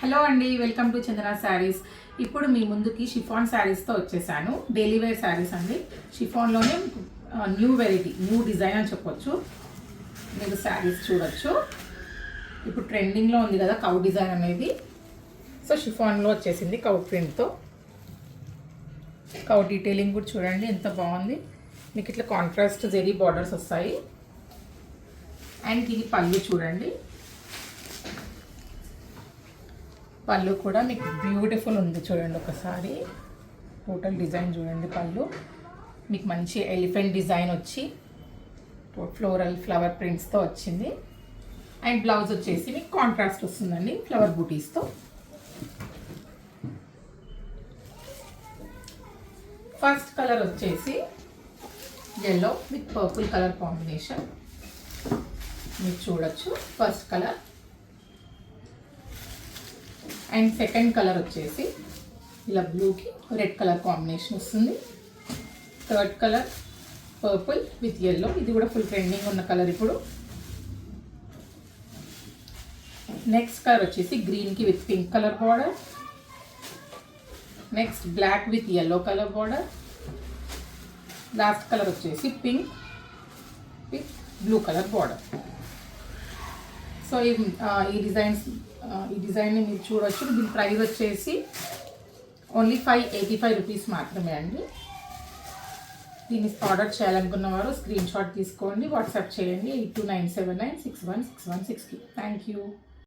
Hello అండి, welcome to చందన శారీస్. ఇప్పుడు మీ ముందుకి షిఫాన్ శారీస్తో వచ్చేసాను. డైలీ వేర్ శారీస్ అండి. షిఫాన్లోనే న్యూ వెరైటీ, న్యూ డిజైన్ అని చెప్పొచ్చు. మీరు శారీస్ చూడొచ్చు. ఇప్పుడు ట్రెండింగ్లో ఉంది కదా కౌ డిజైన్ అనేది. సో షిఫాన్లో వచ్చేసింది కౌ ప్రింట్తో. కౌ డీటెయిలింగ్ కూడా చూడండి ఎంత బాగుంది. మీకు ఇట్లా కాంట్రాస్ట్ జెరీ బార్డర్స్ వస్తాయి. అండ్ ఇది పళ్ళు చూడండి. పళ్ళు కూడా మీకు బ్యూటిఫుల్ ఉంది చూడండి. ఒకసారి టోటల్ డిజైన్ చూడండి. పళ్ళు మీకు మంచి ఎలిఫెంట్ డిజైన్ వచ్చి ఫ్లోరల్ ఫ్లవర్ ప్రింట్స్తో వచ్చింది. అండ్ బ్లౌజ్ వచ్చేసి మీకు కాంట్రాస్ట్ వస్తుందండి ఫ్లవర్ బూటీస్తో. ఫస్ట్ కలర్ వచ్చేసి yellow with purple colour combination మీరు చూడొచ్చు. First colour. And second colour వచ్చేసి ఇలా బ్లూకి రెడ్ కలర్ కాంబినేషన్ వస్తుంది. Third colour purple with yellow, ఇది కూడా ఫుల్ ట్రెండింగ్ ఉన్న కలర్ ఇప్పుడు. నెక్స్ట్ కలర్ వచ్చేసి గ్రీన్కి with pink colour border. Next black with yellow colour border. Last colour వచ్చేసి pink with blue colour border. So ఈ డిజైన్ని మీరు చూడవచ్చు. దీని ప్రైస్ వచ్చేసి ఓన్లీ 585 రూపీస్ మాత్రమే అండి. దీన్ని ఆర్డర్ చేయాలనుకున్న వారు స్క్రీన్ షాట్ తీసుకోండి, వాట్సాప్ చేయండి 8297961616కి. Thank you.